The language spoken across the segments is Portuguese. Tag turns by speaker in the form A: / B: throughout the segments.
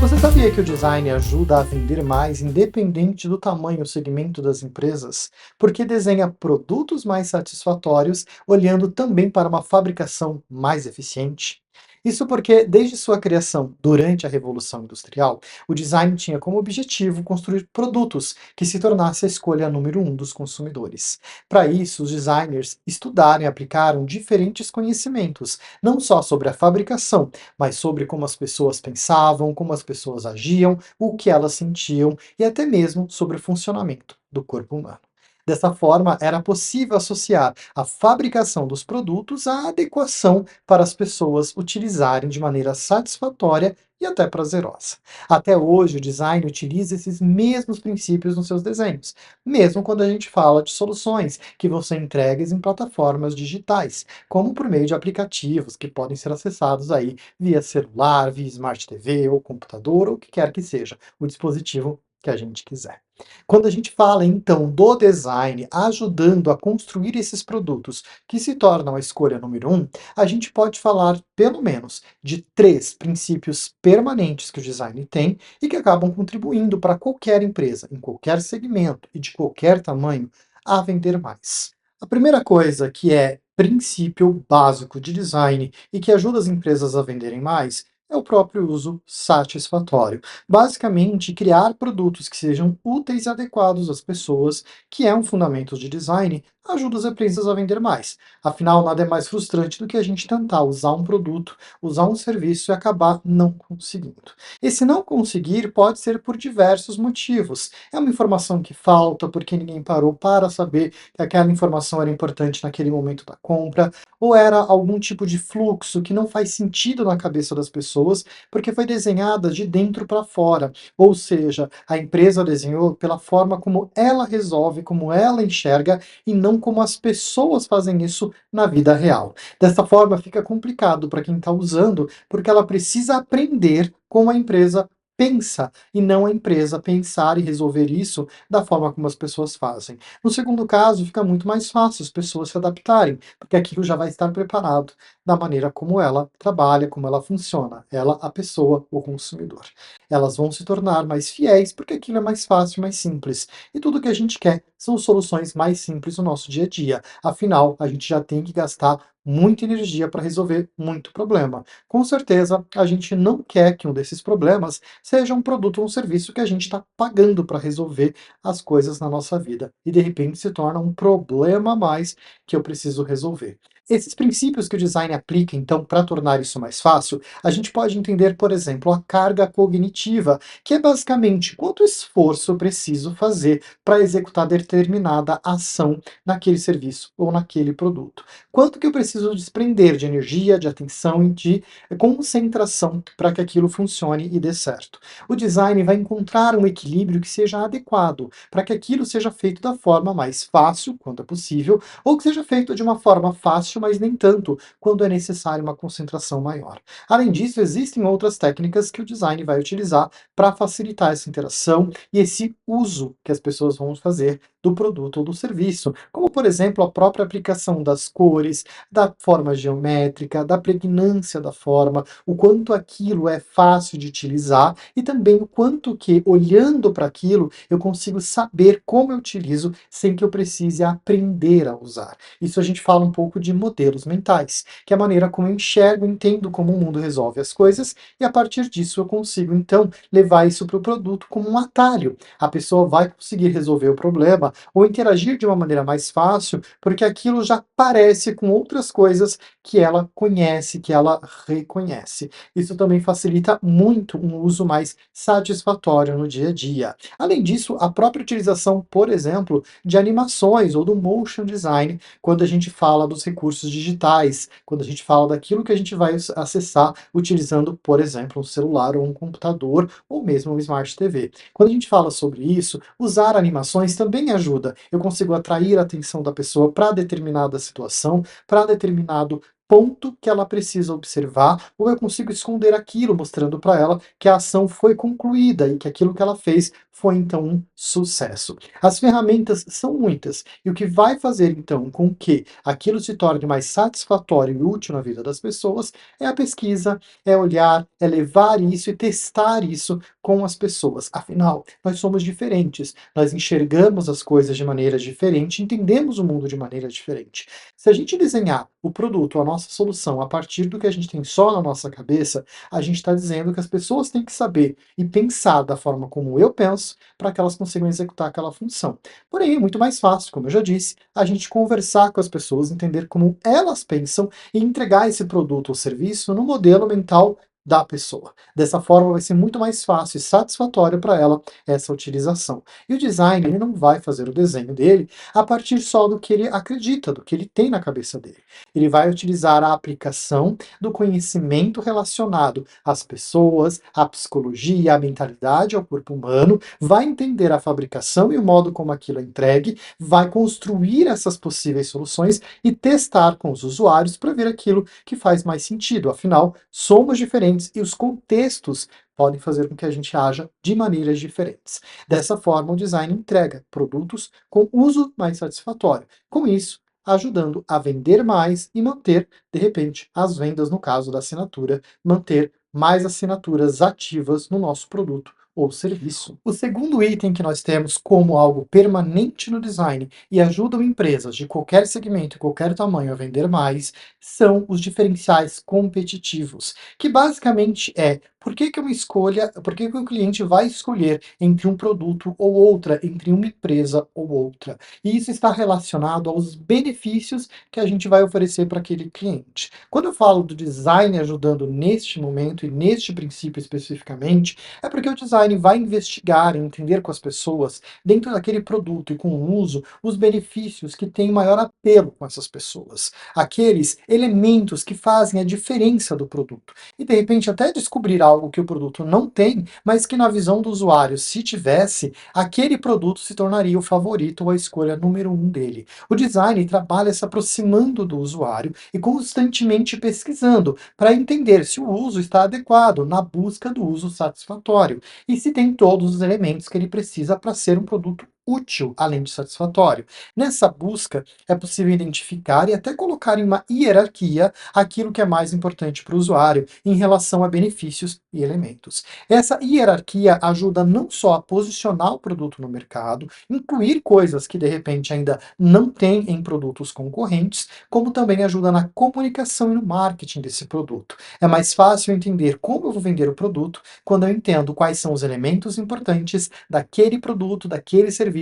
A: Você sabia que o design ajuda a vender mais independente do tamanho ou segmento das empresas? Porque desenha produtos mais satisfatórios, olhando também para uma fabricação mais eficiente? Isso porque, desde sua criação durante a Revolução Industrial, o design tinha como objetivo construir produtos que se tornasse a escolha número um dos consumidores. Para isso, os designers estudaram e aplicaram diferentes conhecimentos, não só sobre a fabricação, mas sobre como as pessoas pensavam, como as pessoas agiam, o que elas sentiam e até mesmo sobre o funcionamento do corpo humano. Dessa forma, era possível associar a fabricação dos produtos à adequação para as pessoas utilizarem de maneira satisfatória e até prazerosa. Até hoje, o design utiliza esses mesmos princípios nos seus desenhos, mesmo quando a gente fala de soluções que vão ser entregues em plataformas digitais, como por meio de aplicativos que podem ser acessados aí via celular, via Smart TV ou computador, ou o que quer que seja, o dispositivo que a gente quiser. Quando a gente fala então do design ajudando a construir esses produtos que se tornam a escolha número um, a gente pode falar pelo menos de três princípios permanentes que o design tem e que acabam contribuindo para qualquer empresa, em qualquer segmento e de qualquer tamanho, a vender mais. A primeira coisa que é princípio básico de design e que ajuda as empresas a venderem mais é o próprio uso satisfatório. Basicamente, criar produtos que sejam úteis e adequados às pessoas, que é um fundamento de design, ajuda as empresas a vender mais. Afinal, nada é mais frustrante do que a gente tentar usar um produto, usar um serviço e acabar não conseguindo. Esse não conseguir pode ser por diversos motivos. É uma informação que falta porque ninguém parou para saber que aquela informação era importante naquele momento da compra, ou era algum tipo de fluxo que não faz sentido na cabeça das pessoas porque foi desenhada de dentro para fora. Ou seja, a empresa desenhou pela forma como ela resolve, como ela enxerga e não como as pessoas fazem isso na vida real. Dessa forma, fica complicado para quem está usando, porque ela precisa aprender como a empresa pensa e não a empresa pensar e resolver isso da forma como as pessoas fazem. No segundo caso, fica muito mais fácil as pessoas se adaptarem, porque aquilo já vai estar preparado da maneira como ela trabalha, como ela funciona, ela, a pessoa, o consumidor. Elas vão se tornar mais fiéis porque aquilo é mais fácil, mais simples. E tudo que a gente quer são soluções mais simples no nosso dia a dia. Afinal, a gente já tem que gastar muita energia para resolver muito problema. Com certeza, a gente não quer que um desses problemas seja um produto ou um serviço que a gente está pagando para resolver as coisas na nossa vida e de repente se torna um problema a mais que eu preciso resolver. Esses princípios que o design aplica, então, para tornar isso mais fácil, a gente pode entender, por exemplo, a carga cognitiva, que é basicamente quanto esforço eu preciso fazer para executar determinada ação naquele serviço ou naquele produto. Quanto que eu preciso desprender de energia, de atenção e de concentração para que aquilo funcione e dê certo. O design vai encontrar um equilíbrio que seja adequado para que aquilo seja feito da forma mais fácil, quando é possível, ou que seja feito de uma forma fácil, mas nem tanto, quando é necessário uma concentração maior. Além disso, existem outras técnicas que o design vai utilizar para facilitar essa interação e esse uso que as pessoas vão fazer do produto ou do serviço, como por exemplo a própria aplicação das cores, da forma geométrica, da pregnância da forma, o quanto aquilo é fácil de utilizar e também o quanto que, olhando para aquilo, eu consigo saber como eu utilizo sem que eu precise aprender a usar. Isso a gente fala um pouco de modelos mentais, que é a maneira como eu enxergo, entendo como o mundo resolve as coisas e a partir disso eu consigo então levar isso para o produto como um atalho. A pessoa vai conseguir resolver o problema ou interagir de uma maneira mais fácil, porque aquilo já parece com outras coisas que ela conhece, que ela reconhece. Isso também facilita muito um uso mais satisfatório no dia a dia. Além disso, a própria utilização, por exemplo, de animações ou do motion design, quando a gente fala dos recursos digitais, quando a gente fala daquilo que a gente vai acessar utilizando, por exemplo, um celular ou um computador ou mesmo um Smart TV. Quando a gente fala sobre isso, usar animações também ajuda. Eu consigo atrair a atenção da pessoa para determinada situação, para determinado ponto que ela precisa observar, ou eu consigo esconder aquilo, mostrando para ela que a ação foi concluída e que aquilo que ela fez foi então um sucesso. As ferramentas são muitas, e o que vai fazer então com que aquilo se torne mais satisfatório e útil na vida das pessoas é a pesquisa, é olhar, é levar isso e testar isso com as pessoas. Afinal, nós somos diferentes, nós enxergamos as coisas de maneira diferente, entendemos o mundo de maneira diferente. Se a gente desenhar o produto, a nossa solução, a partir do que a gente tem só na nossa cabeça, a gente está dizendo que as pessoas têm que saber e pensar da forma como eu penso para que elas consigam executar aquela função. Porém, é muito mais fácil, como eu já disse, a gente conversar com as pessoas, entender como elas pensam e entregar esse produto ou serviço no modelo mental da pessoa. Dessa forma, vai ser muito mais fácil e satisfatório para ela essa utilização. E o design, ele não vai fazer o desenho dele a partir só do que ele acredita, do que ele tem na cabeça dele. Ele vai utilizar a aplicação do conhecimento relacionado às pessoas, à psicologia, à mentalidade, ao corpo humano, vai entender a fabricação e o modo como aquilo é entregue, vai construir essas possíveis soluções e testar com os usuários para ver aquilo que faz mais sentido. Afinal, somos diferentes e os contextos podem fazer com que a gente haja de maneiras diferentes. Dessa forma, o design entrega produtos com uso mais satisfatório. Com isso, ajudando a vender mais e manter, de repente, as vendas, no caso da assinatura, manter mais assinaturas ativas no nosso produto ou serviço. O segundo item que nós temos como algo permanente no design e ajudam empresas de qualquer segmento e qualquer tamanho a vender mais são os diferenciais competitivos, que basicamente é por que que o cliente vai escolher entre um produto ou outra, entre uma empresa ou outra. E isso está relacionado aos benefícios que a gente vai oferecer para aquele cliente. Quando eu falo do design ajudando neste momento e neste princípio especificamente, é porque o design vai investigar e entender com as pessoas, dentro daquele produto e com o uso, os benefícios que têm maior apelo com essas pessoas. Aqueles elementos que fazem a diferença do produto. E de repente até descobrir algo que o produto não tem, mas que na visão do usuário, se tivesse, aquele produto se tornaria o favorito ou a escolha número um dele. O design trabalha se aproximando do usuário e constantemente pesquisando para entender se o uso está adequado na busca do uso satisfatório e se tem todos os elementos que ele precisa para ser um produto útil, além de satisfatório. Nessa busca, é possível identificar e até colocar em uma hierarquia aquilo que é mais importante para o usuário em relação a benefícios e elementos. Essa hierarquia ajuda não só a posicionar o produto no mercado, incluir coisas que de repente ainda não tem em produtos concorrentes, como também ajuda na comunicação e no marketing desse produto. É mais fácil entender como eu vou vender o produto quando eu entendo quais são os elementos importantes daquele produto, daquele serviço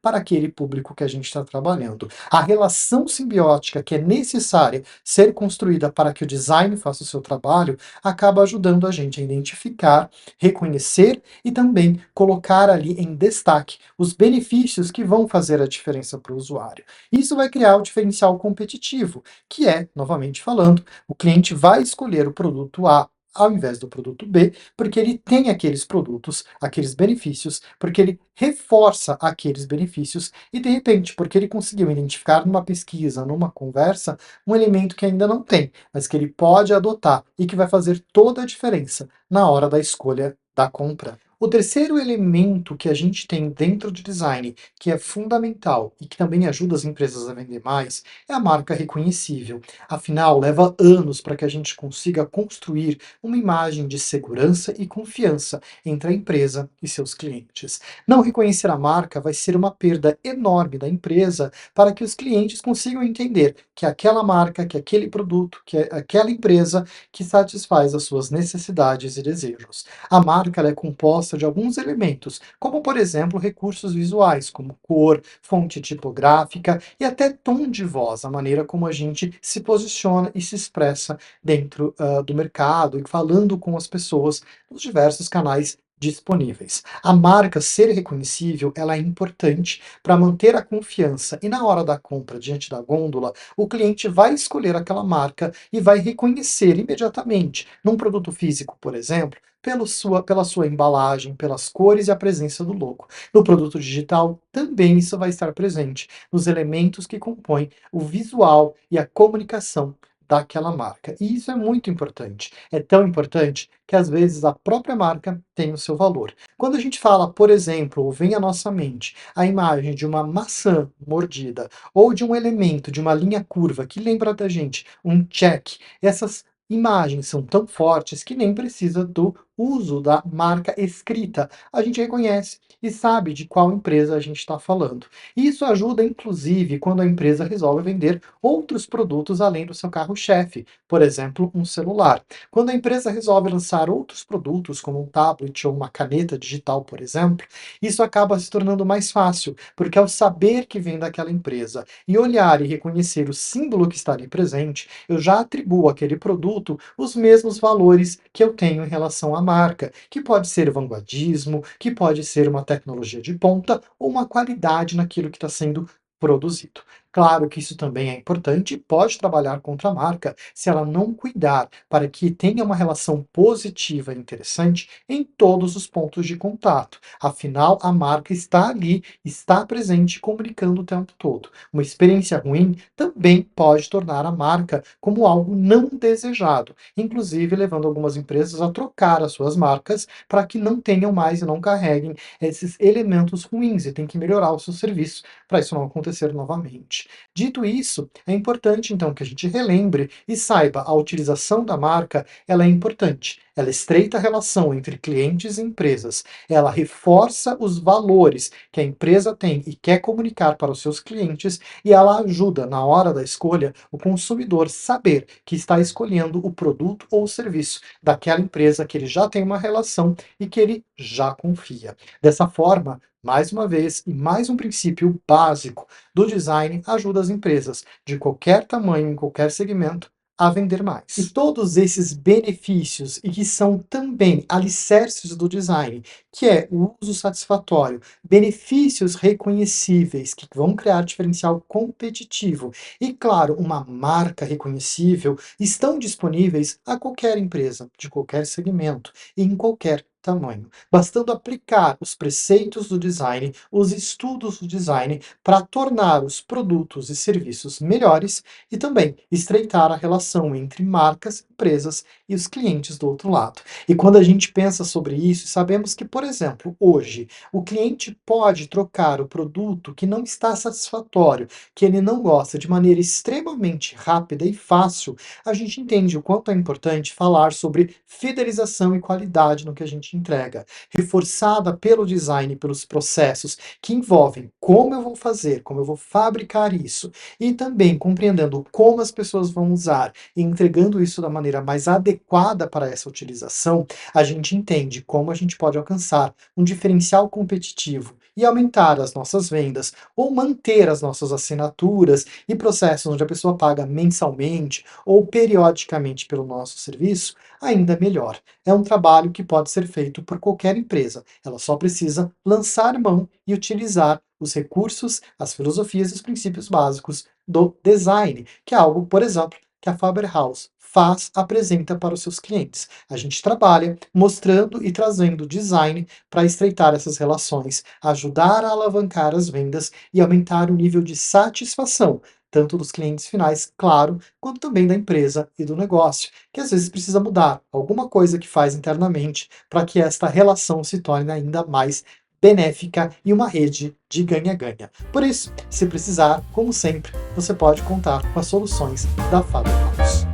A: para aquele público que a gente está trabalhando. A relação simbiótica que é necessária ser construída para que o design faça o seu trabalho acaba ajudando a gente a identificar, reconhecer e também colocar ali em destaque os benefícios que vão fazer a diferença para o usuário. Isso vai criar o diferencial competitivo, que é, novamente falando, o cliente vai escolher o produto A ao invés do produto B, porque ele tem aqueles produtos, aqueles benefícios, porque ele reforça aqueles benefícios e, de repente, porque ele conseguiu identificar numa pesquisa, numa conversa, um elemento que ainda não tem, mas que ele pode adotar e que vai fazer toda a diferença na hora da escolha da compra. O terceiro elemento que a gente tem dentro de design, que é fundamental e que também ajuda as empresas a vender mais, é a marca reconhecível. Afinal, leva anos para que a gente consiga construir uma imagem de segurança e confiança entre a empresa e seus clientes. Não reconhecer a marca vai ser uma perda enorme da empresa para que os clientes consigam entender que aquela marca, que aquele produto, que é aquela empresa que satisfaz as suas necessidades e desejos. A marca ela é composta de alguns elementos, como por exemplo recursos visuais, como cor, fonte tipográfica e até tom de voz, a maneira como a gente se posiciona e se expressa dentro do mercado e falando com as pessoas nos diversos canais disponíveis. A marca ser reconhecível, ela é importante para manter a confiança e na hora da compra, diante da gôndola, o cliente vai escolher aquela marca e vai reconhecer imediatamente, num produto físico, por exemplo, pela sua embalagem, pelas cores e a presença do logo. No produto digital, também isso vai estar presente, nos elementos que compõem o visual e a comunicação daquela marca. E isso é muito importante. É tão importante que às vezes a própria marca tem o seu valor. Quando a gente fala, por exemplo, ou vem à nossa mente a imagem de uma maçã mordida ou de um elemento, de uma linha curva que lembra da gente um check, essas imagens são tão fortes que nem precisa do uso da marca escrita. A gente reconhece e sabe de qual empresa a gente está falando. Isso ajuda, inclusive, quando a empresa resolve vender outros produtos além do seu carro-chefe, por exemplo, um celular. Quando a empresa resolve lançar outros produtos, como um tablet ou uma caneta digital, por exemplo, isso acaba se tornando mais fácil, porque ao saber que vem daquela empresa e olhar e reconhecer o símbolo que está ali presente, eu já atribuo àquele produto os mesmos valores que eu tenho em relação à marca, que pode ser vanguardismo, que pode ser uma tecnologia de ponta ou uma qualidade naquilo que está sendo produzido. Claro que isso também é importante e pode trabalhar contra a marca se ela não cuidar para que tenha uma relação positiva e interessante em todos os pontos de contato. Afinal, a marca está ali, está presente, comunicando o tempo todo. Uma experiência ruim também pode tornar a marca como algo não desejado, inclusive levando algumas empresas a trocar as suas marcas para que não tenham mais e não carreguem esses elementos ruins e tem que melhorar o seu serviço para isso não acontecer novamente. Dito isso, é importante então que a gente relembre e saiba a utilização da marca, ela é importante. Ela estreita a relação entre clientes e empresas. Ela reforça os valores que a empresa tem e quer comunicar para os seus clientes e ela ajuda na hora da escolha o consumidor saber que está escolhendo o produto ou o serviço daquela empresa que ele já tem uma relação e que ele já confia. Dessa forma, mais uma vez, e mais um princípio básico do design ajuda as empresas, de qualquer tamanho, em qualquer segmento, a vender mais. E todos esses benefícios, e que são também alicerces do design, que é o uso satisfatório, benefícios reconhecíveis, que vão criar diferencial competitivo, e, claro, uma marca reconhecível, estão disponíveis a qualquer empresa, de qualquer segmento, e em qualquer tamanho, bastando aplicar os preceitos do design, os estudos do design, para tornar os produtos e serviços melhores e também estreitar a relação entre marcas, empresas e os clientes do outro lado. E quando a gente pensa sobre isso, sabemos que, por exemplo, hoje, o cliente pode trocar o produto que não está satisfatório, que ele não gosta, de maneira extremamente rápida e fácil. A gente entende o quanto é importante falar sobre fidelização e qualidade no que a gente entrega, reforçada pelo design, pelos processos que envolvem como eu vou fazer, como eu vou fabricar isso, e também compreendendo como as pessoas vão usar e entregando isso da maneira mais adequada para essa utilização, a gente entende como a gente pode alcançar um diferencial competitivo e aumentar as nossas vendas, ou manter as nossas assinaturas e processos onde a pessoa paga mensalmente ou periodicamente pelo nosso serviço, ainda melhor. É um trabalho que pode ser feito por qualquer empresa. Ela só precisa lançar mão e utilizar os recursos, as filosofias e os princípios básicos do design, que é algo, por exemplo, que a Faber House faz, apresenta para os seus clientes. A gente trabalha mostrando e trazendo design para estreitar essas relações, ajudar a alavancar as vendas e aumentar o nível de satisfação, tanto dos clientes finais, claro, quanto também da empresa e do negócio, que às vezes precisa mudar alguma coisa que faz internamente para que esta relação se torne ainda mais benéfica e uma rede de ganha-ganha. Por isso, se precisar, como sempre, você pode contar com as soluções da Faber House.